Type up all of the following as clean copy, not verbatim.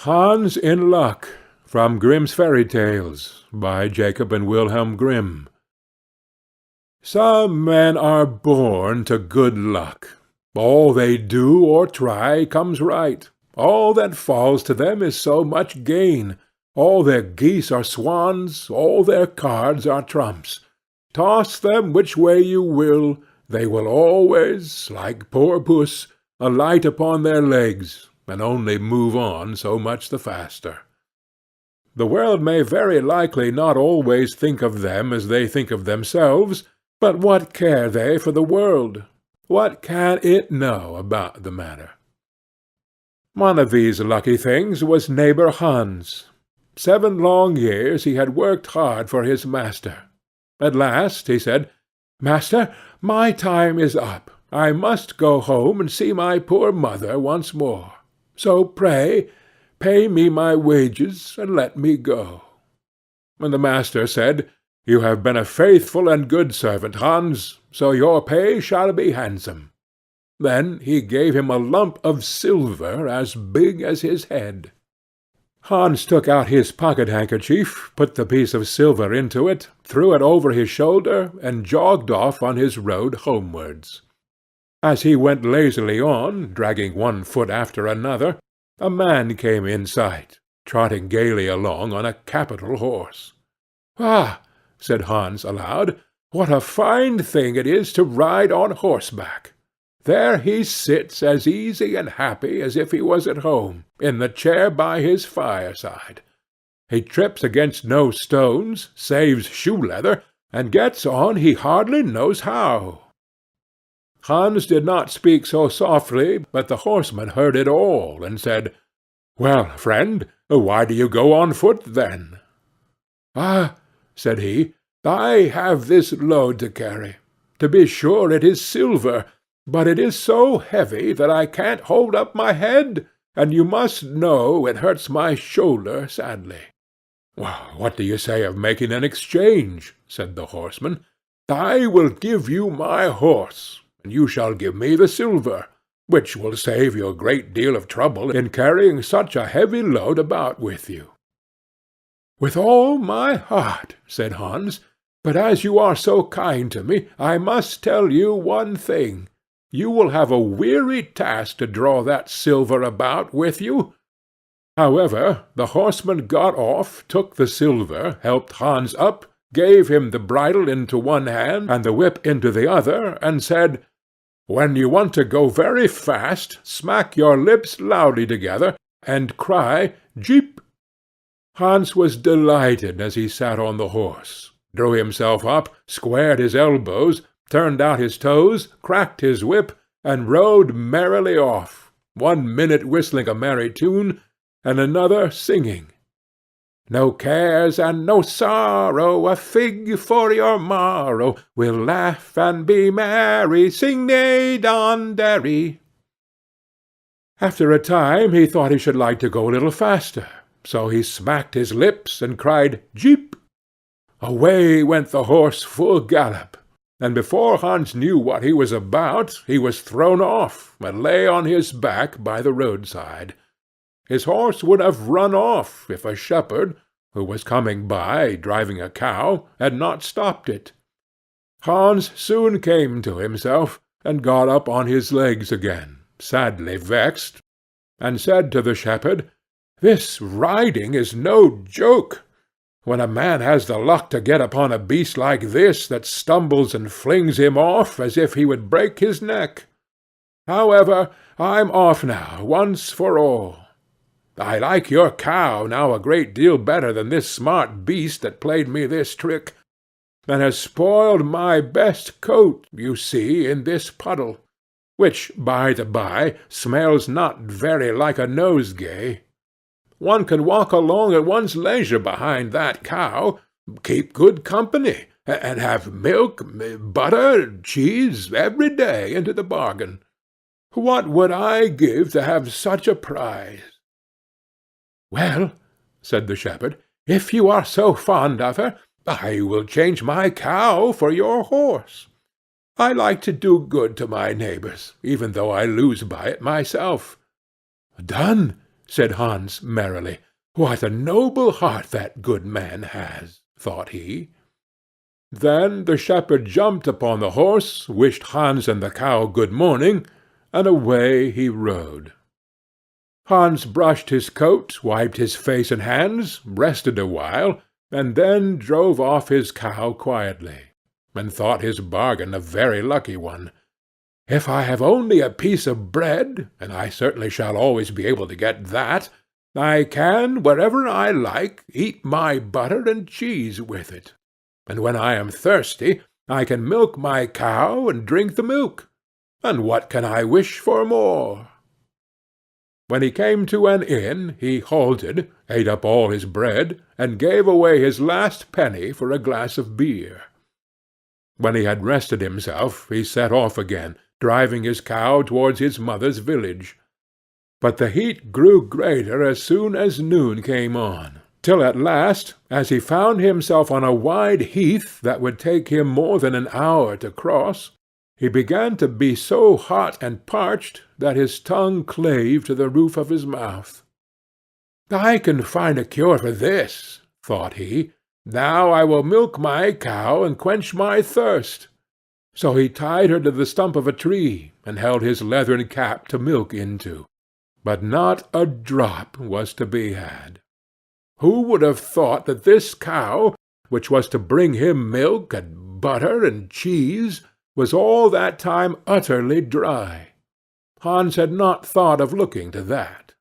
Hans in Luck, from Grimm's Fairy Tales, by Jacob and Wilhelm Grimm. Some men are born to good luck. All they do or try comes right. All that falls to them is so much gain. All their geese are swans, all their cards are trumps. Toss them which way you will, they will always, like poor puss, alight upon their legs, and only move on so much the faster. The world may very likely not always think of them as they think of themselves, but what care they for the world? What can it know about the matter? One of these lucky things was neighbor Hans. 7 long years he had worked hard for his master. At last he said, "Master, my time is up. I must go home and see my poor mother once more. So pray, pay me my wages, and let me go." And the master said, "You have been a faithful and good servant, Hans, so your pay shall be handsome." Then he gave him a lump of silver as big as his head. Hans took out his pocket-handkerchief, put the piece of silver into it, threw it over his shoulder, and jogged off on his road homewards. As he went lazily on, dragging one foot after another, a man came in sight, trotting gaily along on a capital horse. "Ah!" said Hans aloud, "what a fine thing it is to ride on horseback! There he sits as easy and happy as if he was at home, in the chair by his fireside. He trips against no stones, saves shoe-leather, and gets on he hardly knows how." Hans did not speak so softly, but the horseman heard it all, and said, "Well, friend, why do you go on foot, then?" "Ah," said he, "I have this load to carry. To be sure it is silver, but it is so heavy that I can't hold up my head, and you must know it hurts my shoulder sadly." "Well, what do you say of making an exchange?" said the horseman. "I will give you my horse, and you shall give me the silver, which will save you a great deal of trouble in carrying such a heavy load about with you." "With all my heart," said Hans, "but as you are so kind to me, I must tell you one thing. You will have a weary task to draw that silver about with you." However, the horseman got off, took the silver, helped Hans up, gave him the bridle into one hand and the whip into the other, and said, "When you want to go very fast, smack your lips loudly together, and cry 'Jeep!'" Hans was delighted as he sat on the horse, drew himself up, squared his elbows, turned out his toes, cracked his whip, and rode merrily off, 1 minute whistling a merry tune, and another singing, "No cares and no sorrow, a fig for your morrow, we'll laugh and be merry, sing neigh don derry." After a time he thought he should like to go a little faster, so he smacked his lips and cried "Jeep!" Away went the horse full gallop, and before Hans knew what he was about, he was thrown off, and lay on his back by the roadside. His horse would have run off if a shepherd, who was coming by driving a cow, had not stopped it. Hans soon came to himself, and got up on his legs again, sadly vexed, and said to the shepherd, "This riding is no joke. When a man has the luck to get upon a beast like this that stumbles and flings him off as if he would break his neck. However, I'm off now, once for all. I like your cow now a great deal better than this smart beast that played me this trick, and has spoiled my best coat, you see, in this puddle, which, by the by, smells not very like a nosegay. One can walk along at one's leisure behind that cow, keep good company, and have milk, butter, cheese, every day into the bargain. What would I give to have such a prize?" "Well," said the shepherd, "if you are so fond of her, I will change my cow for your horse. I like to do good to my neighbors, even though I lose by it myself." "Done," said Hans merrily. "What a noble heart that good man has!" thought he. Then the shepherd jumped upon the horse, wished Hans and the cow good morning, and away he rode. Hans brushed his coat, wiped his face and hands, rested a while, and then drove off his cow quietly, and thought his bargain a very lucky one. "If I have only a piece of bread, and I certainly shall always be able to get that, I can, wherever I like, eat my butter and cheese with it. And when I am thirsty, I can milk my cow and drink the milk. And what can I wish for more?" When he came to an inn, he halted, ate up all his bread, and gave away his last penny for a glass of beer. When he had rested himself, he set off again, driving his cow towards his mother's village. But the heat grew greater as soon as noon came on, till at last, as he found himself on a wide heath that would take him more than an hour to cross, he began to be so hot and parched that his tongue clave to the roof of his mouth. "I can find a cure for this," thought he. "Now I will milk my cow and quench my thirst." So he tied her to the stump of a tree, and held his leathern cap to milk into. But not a drop was to be had. Who would have thought that this cow, which was to bring him milk and butter and cheese, was all that time utterly dry? Hans had not thought of looking to that.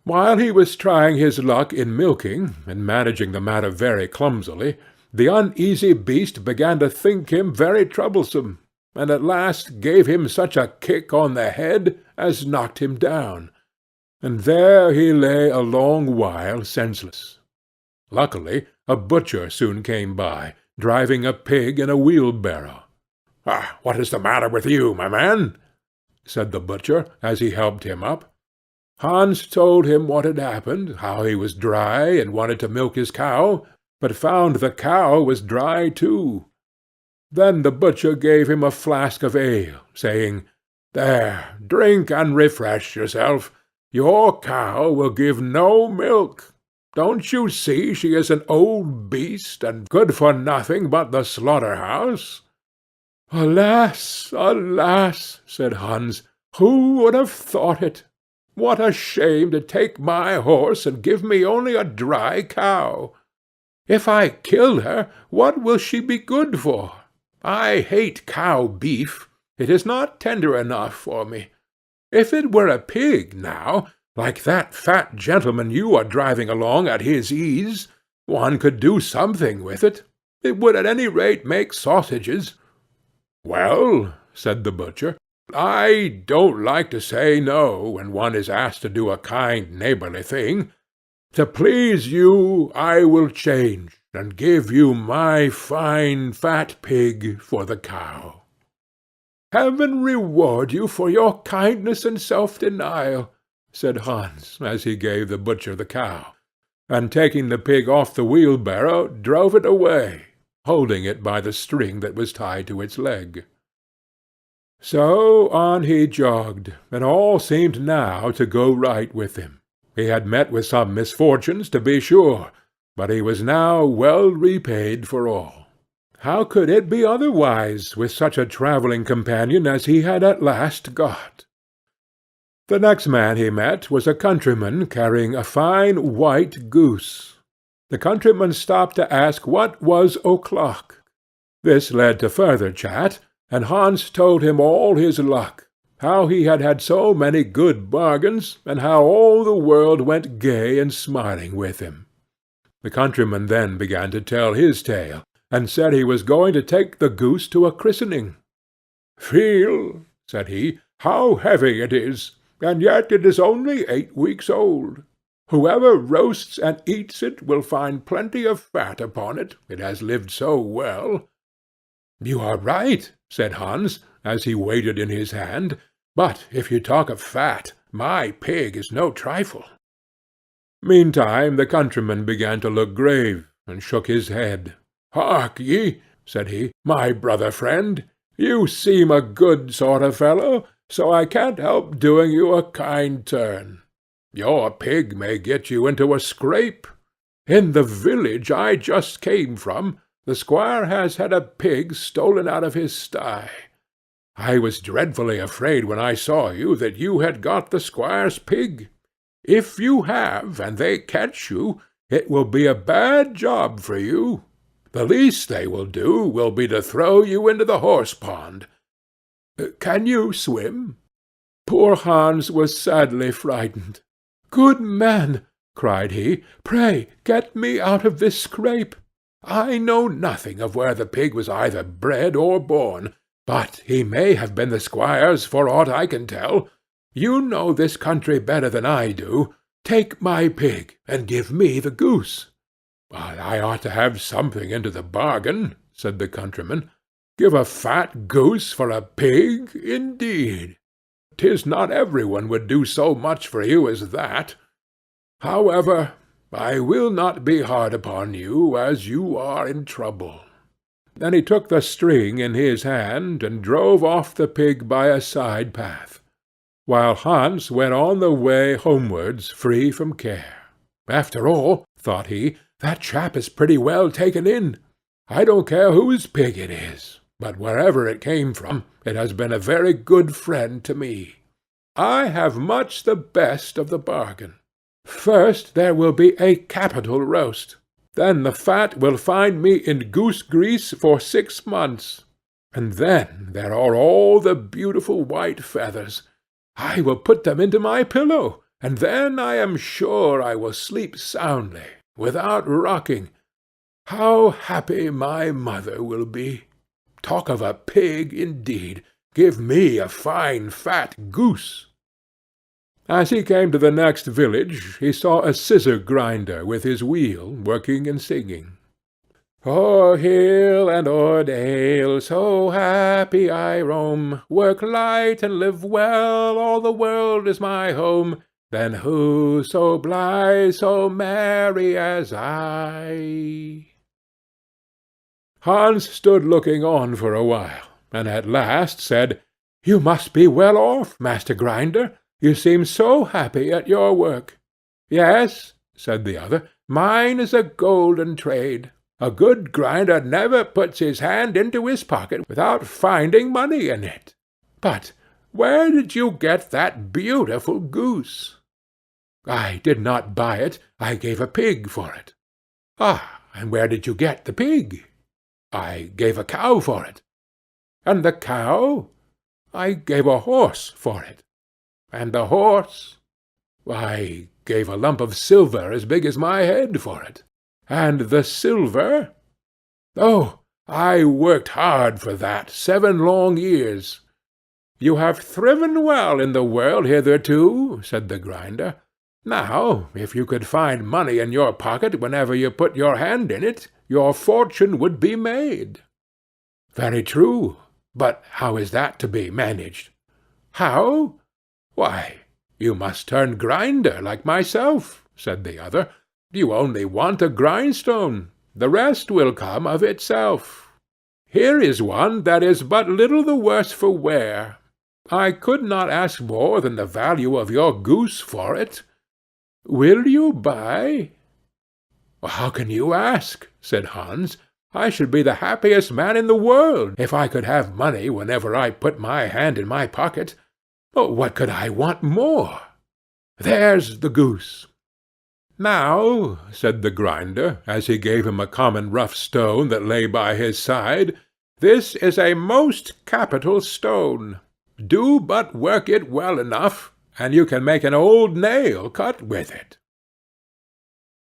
While he was trying his luck in milking, and managing the matter very clumsily, the uneasy beast began to think him very troublesome, and at last gave him such a kick on the head as knocked him down, and there he lay a long while senseless. Luckily a butcher soon came by, driving a pig in a wheelbarrow. "What is the matter with you, my man?" said the butcher, as he helped him up. Hans told him what had happened, how he was dry and wanted to milk his cow, but found the cow was dry too. Then the butcher gave him a flask of ale, saying, "There, drink and refresh yourself. Your cow will give no milk. Don't you see she is an old beast, and good for nothing but the slaughter-house?" "Alas, alas!" said Hans, "who would have thought it? What a shame to take my horse and give me only a dry cow! If I kill her, what will she be good for? I hate cow beef. It is not tender enough for me. If it were a pig, now, like that fat gentleman you are driving along at his ease, one could do something with it. It would at any rate make sausages." "Well," said the butcher, "I don't like to say no when one is asked to do a kind neighbourly thing. To please you I will change, and give you my fine fat pig for the cow." "Heaven reward you for your kindness and self-denial," said Hans, as he gave the butcher the cow, and taking the pig off the wheelbarrow, drove it away, holding it by the string that was tied to its leg. So on he jogged, and all seemed now to go right with him. He had met with some misfortunes, to be sure, but he was now well repaid for all. How could it be otherwise with such a travelling companion as he had at last got? The next man he met was a countryman carrying a fine white goose. The countryman stopped to ask what was o'clock. This led to further chat, and Hans told him all his luck, how he had had so many good bargains, and how all the world went gay and smiling with him. The countryman then began to tell his tale, and said he was going to take the goose to a christening. "Feel," said he, "how heavy it is, and yet it is only 8 weeks old. Whoever roasts and eats it will find plenty of fat upon it, it has lived so well." "You are right," said Hans, as he weighed it in his hand, "but if you talk of fat, my pig is no trifle." Meantime the countryman began to look grave, and shook his head. "Hark ye," said he, "my brother friend, you seem a good sort of fellow, so I can't help doing you a kind turn. Your pig may get you into a scrape. In the village I just came from, the squire has had a pig stolen out of his sty. I was dreadfully afraid when I saw you that you had got the squire's pig. If you have, and they catch you, it will be a bad job for you. The least they will do will be to throw you into the horse-pond. Can you swim?" Poor Hans was sadly frightened. "Good man," cried he, "pray get me out of this scrape. I know nothing of where the pig was either bred or born, but he may have been the squire's for aught I can tell. You know this country better than I do. Take my pig, and give me the goose." "But I ought to have something into the bargain," said the countryman. "Give a fat goose for a pig, indeed! 'Tis not every one would do so much for you as that. However, I will not be hard upon you, as you are in trouble." Then he took the string in his hand, and drove off the pig by a side path, while Hans went on the way homewards free from care. "After all," thought he, "that chap is pretty well taken in. I don't care whose pig it is, but wherever it came from, it has been a very good friend to me. I have much the best of the bargain. First there will be a capital roast. Then the fat will find me in goose grease for 6 months. And then there are all the beautiful white feathers. I will put them into my pillow, and then I am sure I will sleep soundly, without rocking. How happy my mother will be! Talk of a pig, indeed! Give me a fine fat goose." As he came to the next village, he saw a scissor grinder with his wheel, working and singing. "O'er hill and o'er dale, so happy I roam, work light and live well, all the world is my home. Then who so blithe, so merry as I?" Hans stood looking on for a while, and at last said, "You must be well off, Master Grinder. You seem so happy at your work." "Yes," said the other, "mine is a golden trade. A good grinder never puts his hand into his pocket without finding money in it. But where did you get that beautiful goose?" "I did not buy it. I gave a pig for it." "Ah, and where did you get the pig?" "I gave a cow for it." "And the cow?" "I gave a horse for it." "And the horse?" "I gave a lump of silver as big as my head for it." "And the silver?" "Oh, I worked hard for that 7 long years." "You have thriven well in the world hitherto," said the grinder. "Now, if you could find money in your pocket whenever you put your hand in it, your fortune would be made." "Very true. But how is that to be managed?" "How? Why, you must turn grinder like myself," said the other. "You only want a grindstone. The rest will come of itself. Here is one that is but little the worse for wear. I could not ask more than the value of your goose for it. Will you buy?" "How can you ask?" said Hans. "I should be the happiest man in the world if I could have money whenever I put my hand in my pocket. What could I want more? There's the goose." "Now," said the grinder, as he gave him a common rough stone that lay by his side, "this is a most capital stone. Do but work it well enough, and you can make an old nail cut with it."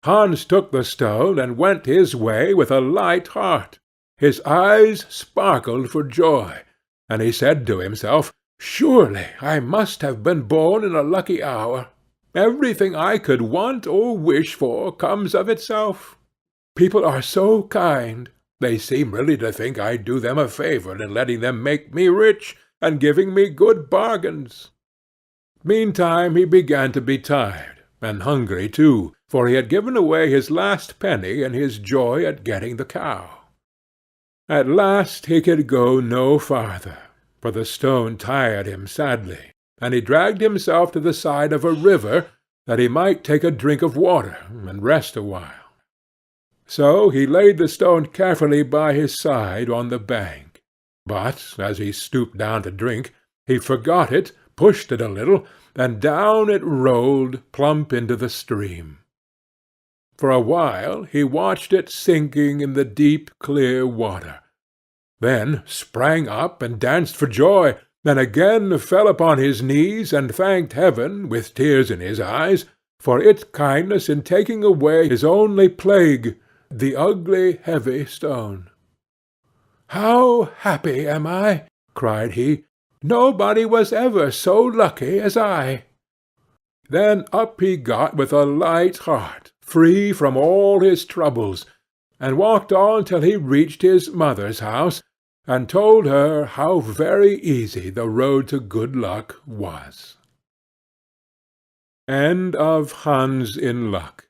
Hans took the stone and went his way with a light heart. His eyes sparkled for joy, and he said to himself, "Surely I must have been born in a lucky hour. Everything I could want or wish for comes of itself. People are so kind. They seem really to think I do them a favour in letting them make me rich, and giving me good bargains." Meantime he began to be tired, and hungry too, for he had given away his last penny in his joy at getting the cow. At last he could go no farther, for the stone tired him sadly, and he dragged himself to the side of a river that he might take a drink of water and rest a while. So he laid the stone carefully by his side on the bank, but, as he stooped down to drink, he forgot it, pushed it a little, and down it rolled plump into the stream. For a while he watched it sinking in the deep clear water, then sprang up and danced for joy, then again fell upon his knees and thanked heaven, with tears in his eyes, for its kindness in taking away his only plague, the ugly heavy stone. "How happy am I!" cried he. "Nobody was ever so lucky as I." Then up he got with a light heart, free from all his troubles, and walked on till he reached his mother's house, and told her how very easy the road to good luck was. End of Hans in Luck,